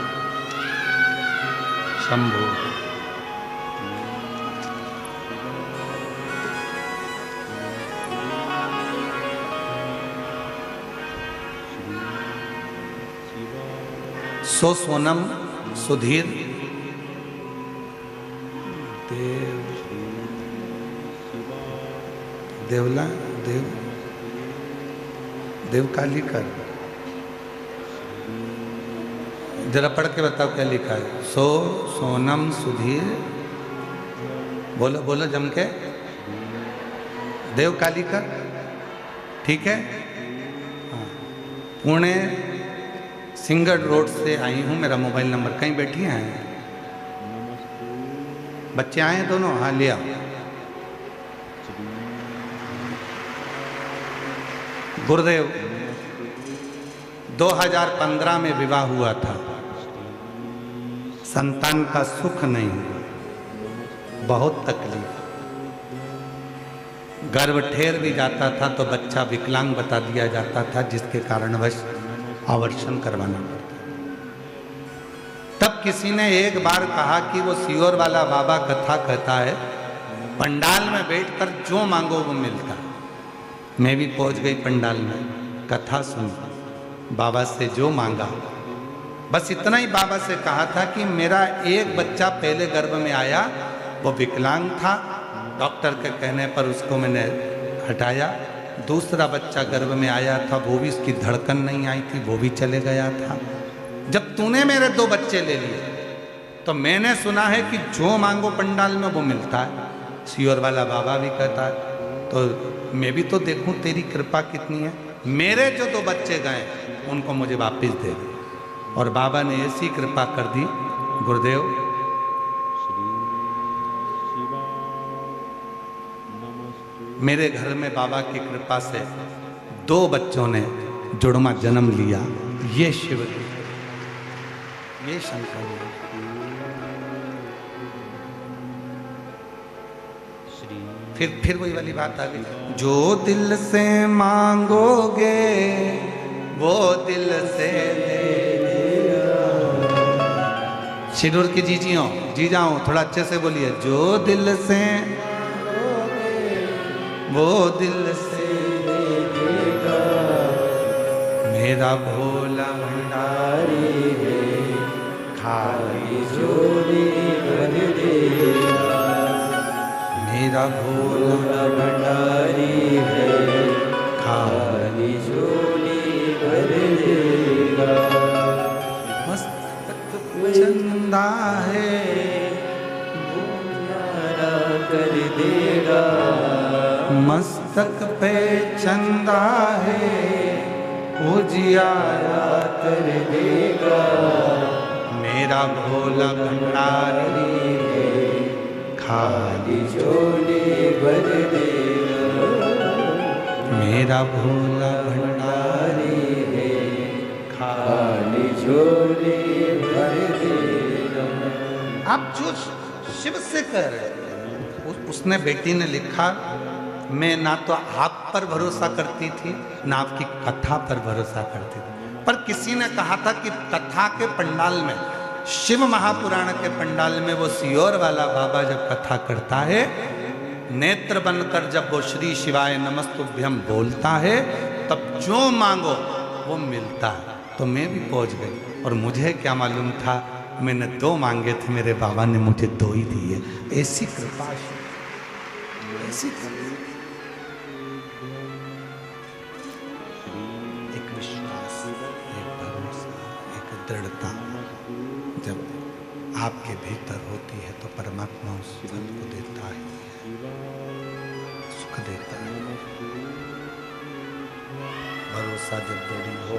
शंभु, सो सोनम सुधीर देवला देव काली कर, जरा पढ़ के बताओ क्या लिखा है। सो सोनम सुधीर, बोलो बोलो जम के, देव काली कर, ठीक है। हाँ, पुणे सिंगड़ रोड से आई हूँ। मेरा मोबाइल नंबर, कहीं बैठी हैं बच्चे आए हैं दोनों? हाँ, ले आओ। गुरुदेव, 2015 में विवाह हुआ था, संतान का सुख नहीं, बहुत तकलीफ। गर्भ ठेर भी जाता था तो बच्चा विकलांग बता दिया जाता था, जिसके कारणवश आवर्षण करवाना पड़ता। तब किसी ने एक बार कहा कि वो सीहोर वाला बाबा कथा कहता है पंडाल में बैठकर जो मांगो वो मिलता। मैं भी पहुंच गई पंडाल में, कथा सुन, बाबा से जो मांगा, बस इतना ही बाबा से कहा था कि मेरा एक बच्चा पहले गर्भ में आया, वो विकलांग था, डॉक्टर के कहने पर उसको मैंने हटाया। दूसरा बच्चा गर्भ में आया था, वो भी उसकी धड़कन नहीं आई थी, वो भी चले गया था। जब तूने मेरे 2 बच्चे ले लिए तो मैंने सुना है कि जो मांगो पंडाल में वो मिलता है। सियोर वाला बाबा भी कहता है, तो मैं भी तो देखूं तेरी कृपा कितनी है। मेरे जो 2 बच्चे गए उनको मुझे वापस दे दे। और बाबा ने ऐसी कृपा कर दी, गुरुदेव मेरे घर में बाबा की कृपा से 2 बच्चों ने जुड़वा जन्म लिया। ये शिव, ये शंकर। फिर वही वाली बात आ गई, जो दिल से मांगोगे वो दिल से दे। शिरूर की जी जाओ थोड़ा अच्छे से बोलिए, जो दिल से वो दिल से देगा, मेरा भोला भंडारी है, खाली झोली भर देगा। मेरा भोला भंडारी है, खाली झोली भर देगा। मस्तक चंदा है वो प्यारा कर देगा, मस्तक पे चंदा है उजियारा कर देगा। मेरा भोला भंडारी है, खाली झोली भर देगा। मेरा भोला भंडारी है, खाली झोली भर देगा। आप जो शिव से कह रहे हैं, उसने बेटी ने लिखा, मैं ना तो आप पर भरोसा करती थी ना आपकी कथा पर भरोसा करती थी, पर किसी ने कहा था कि कथा के पंडाल में, शिव महापुराण के पंडाल में वो सियोर वाला बाबा जब कथा करता है, नेत्र बनकर जब वो श्री शिवाय नमस्तुभ्यम बोलता है, तब जो मांगो वो मिलता है। तो मैं भी पहुंच गई, और मुझे क्या मालूम था, मैंने 2 मांगे थे, मेरे बाबा ने मुझे 2 ही दिए। ऐसी कृपा, ऐसी कृपा। एक विश्वास, एक भरोसा, एक दृढ़ता जब आपके भीतर होती है तो परमात्मा उस फल को देता है, सुख देता है। भरोसा जब दृढ़ हो,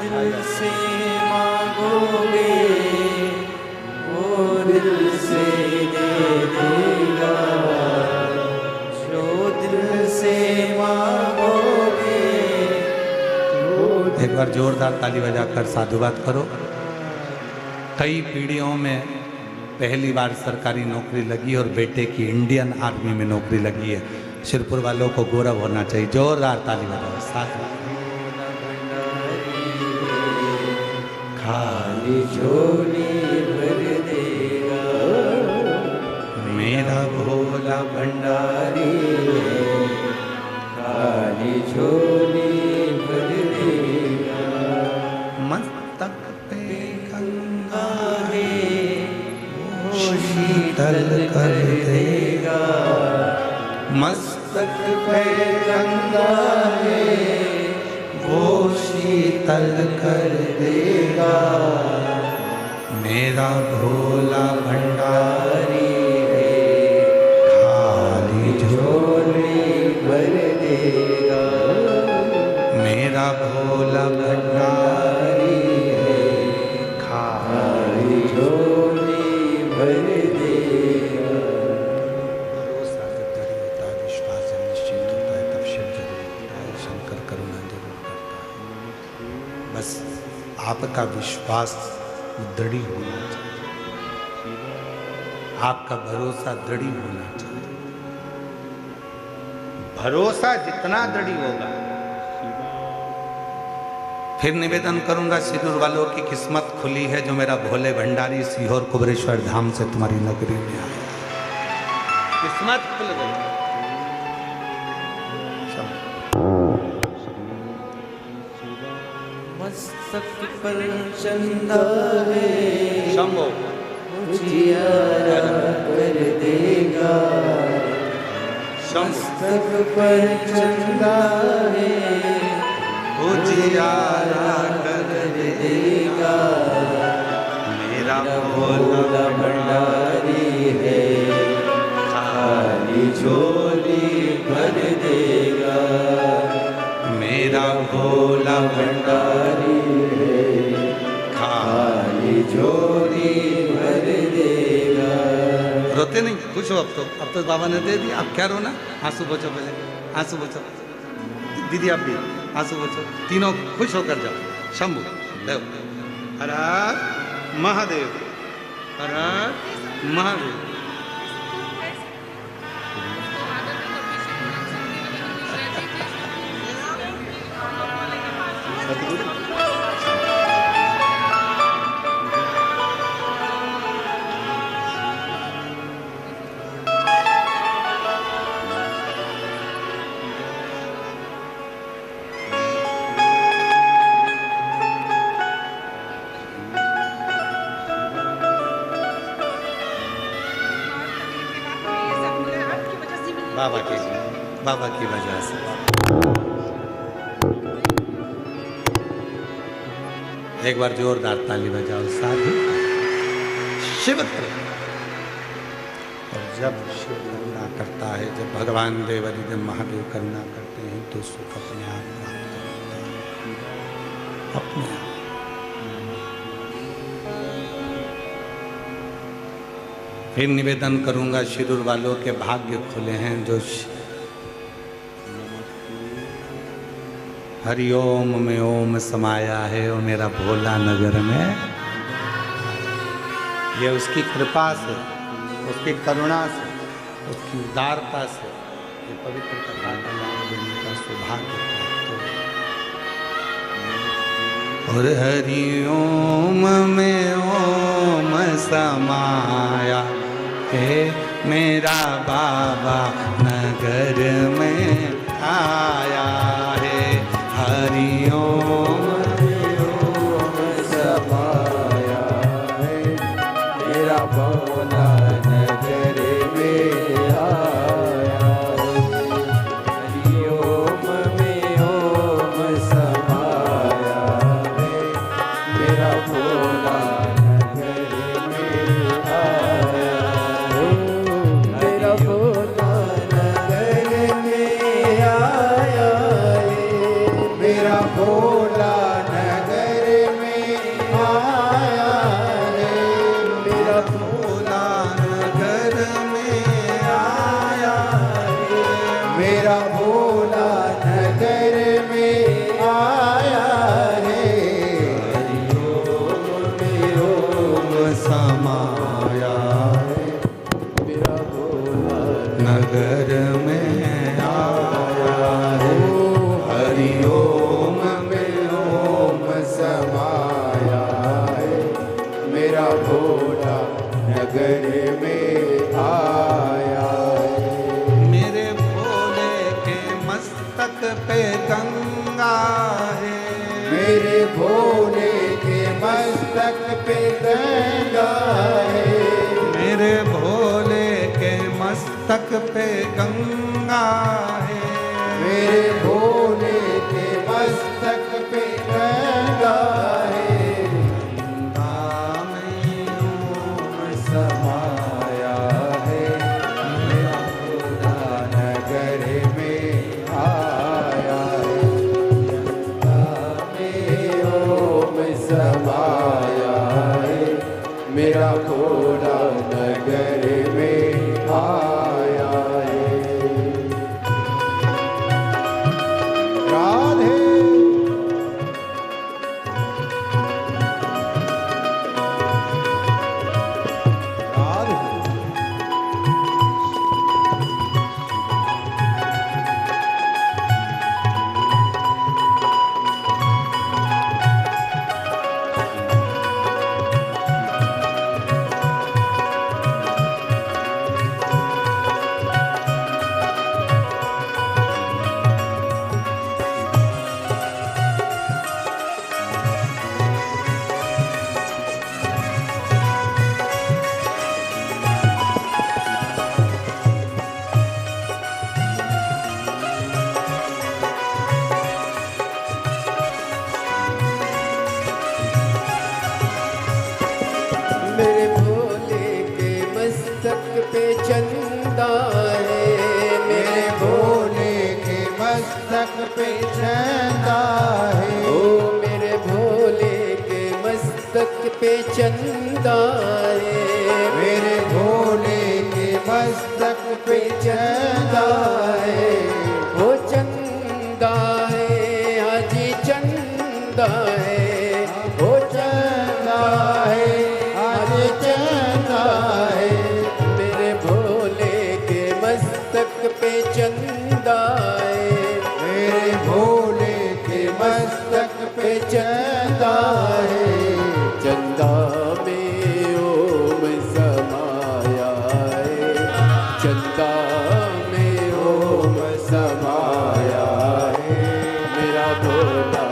दिल से मांगोगे वो दिल से दे देगा, जो दिल से मांगोगे। एक बार जोरदार ताली बजाकर साधुवाद करो। कई पीढ़ियों में पहली बार सरकारी नौकरी लगी और बेटे की इंडियन आर्मी में नौकरी लगी है। शिरपुर वालों को गौरव होना चाहिए। जोरदार ताली बजाओ। साथ खाली झोली भर देगा, मेरा भोला भंडारी है, खाली झोली भर देगा। मस्तक पे गंगा है वो शीतल कर देगा, मस्तक पे गंगा है वो शीतल कर देगा। मेरा भोला भंडारी है, खाली झोली भर देगा। मेरा भोला भंडारी है, खाली झोली भर देगा। भरोसा जब दृढ़ होता है, विश्वास जब निश्चित होता है, तब शिव जरूर होता है, शंकर करुणा जरूर करता है। बस आपका विश्वास दृढ़ होना चाहिए, आपका भरोसा दृढ़ होना चाहिए। भरोसा जितना दृढ़ होगा। फिर निवेदन करूंगा सिरूर वालों की किस्मत खुली है जो मेरा भोले भंडारी सीहोर कुबरेश्वर धाम से तुम्हारी नगरी में आया। किस्मत खुल गई। मस्तक पर चंदा है शंभो उजियारा कर देगा। मस्तक पर चंदा है उजियारा कर देगा। मेरा भोला भंडारी है खाली झोली भर देगा। मेरा भोला भंडारी है खाली झोली भर देगा। रोते नहीं, खुश हो। अब तो बाबा ने दे दिया, अब क्या रोना। आंसू पोछो पहले, आंसू पोछो। दीदी आप भी आंसू पोछो, तीनों खुश होकर जाओ। शंभू देव हर हर महादेव, हर हर महादेव। बाबा की वजह से। एक बार जोरदार ताली बजाओ साधु शिव। और जब शिव करुणा करता है, जब भगवान देवरिदेव महादेव करुणा करते हैं तो सुख अपने आप प्राप्त होता है, अपने आप। फिर निवेदन करूंगा शिरूर वालों के भाग्य खुले हैं जो हरिओम में ओम समाया है और मेरा भोला नगर में। ये उसकी कृपा से, उसकी करुणा से, उसकी उदारता से ये पवित्र कथा का लाभ लेने का सौभाग्य प्राप्त हो। और हरिओम में ओम समाया है मेरा बाबा नगर में आया है। हरिओम समाया है मेरा भोला नगर में आया है। हरिओम में ओम समाया है मेरा भोला नगर में आया है। मेरा भोला नगर में आया है। मेरा भोला नगर में आया है। मेरा भोला नगर में आया है। मेरा भोला नगर में आया है। हरिओम में ओम समाया है मेरा भोला नगर में आया है। हरिओम में ओम समाया है मेरा भोला नगर में आया है। मेरे भोले के मस्तक पे गंगा है। मेरे भोले के मस्तक पे गंगा है। मेरे भोले के मस्तक पे गंगा है। मेरे भोले के मस्तक पे गंगा है। गंगा में ओम समाया है मेरा भोला नगर में आया है। गंगा में ओम समाया है मेरा भोला नगर में आया है। मस्तक पे चंदा है। ओ मेरे भोले के मस्तक पे चंदा है। मेरे भोले के मस्तक पे चंदा है। ओ चंदा है, हाजी चंदा है। ओ चंदा है, आज चंदा है। मेरे भोले के मस्तक पे चंदा है। मेरे भोले के मस्तक पे चंदा है। चंदा में ओम समाया है। चंदा में ओम समाया है। मेरा भोला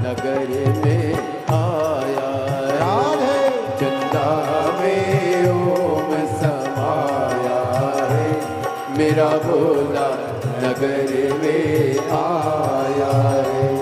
नगर में आया है। राधे चंदा में ओम समाया है। मेरा भोला नगर में आया है।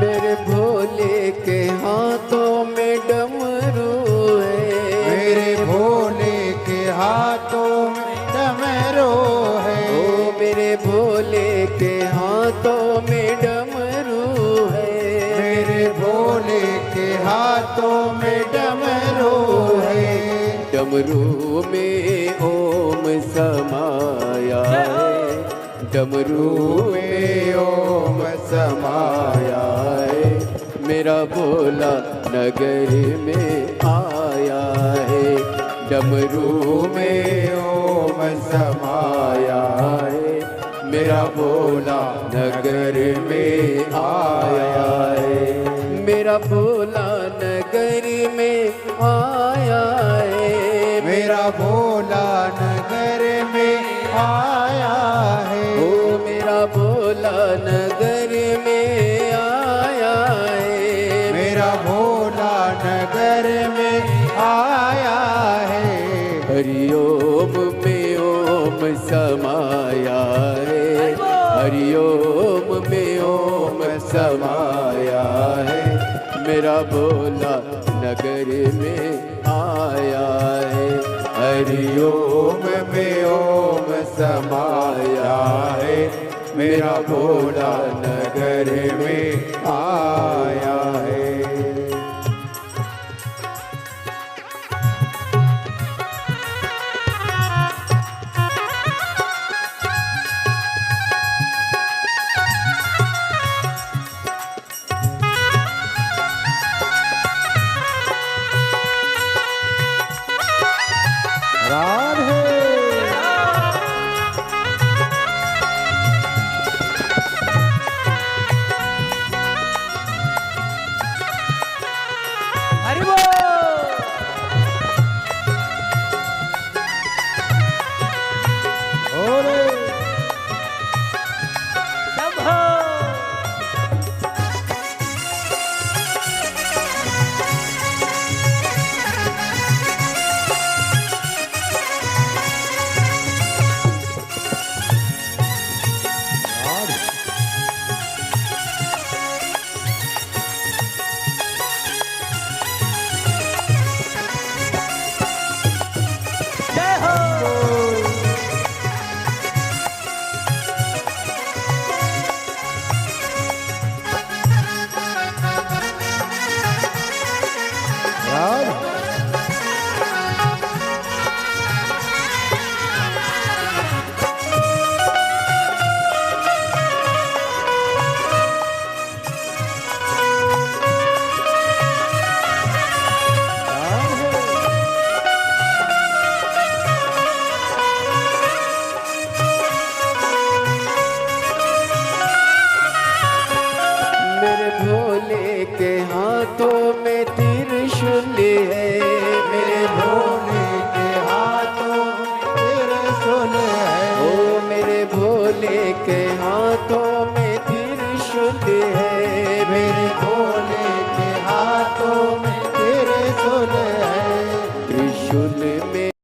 मेरे भोले के हाथों में डमरू है। मेरे भोले के हाथों में डमरू है। ओ मेरे भोले के हाथों में डमरू है। मेरे भोले के हाथों में डमरू है। डमरू में ओम समाया है। डमरू में ओम समाया है। मेरा भोला नगर में आया है। डमरू में ओम समाया है। मेरा भोला नगर में आया है। मेरा भोला नगर में आया है। मेरा भोला नगर में आया है। ओ मेरा भोला नगर में आया है। मेरा भोला नगर में आया है। हरिओम में ओम समाया है। हरिओम में ओम समाया है। मेरा भोला नगर में आया है। हरिओम में ओम समाया है। मेरा भोला नगर में आया है। में त्रिशूल है, मेरे भोले के हाथों त्रिशूल है। ओ मेरे भोले के हाथों में त्रिशूल है, मेरे भोले के हाथों में त्रिशूल है। त्रिशूल में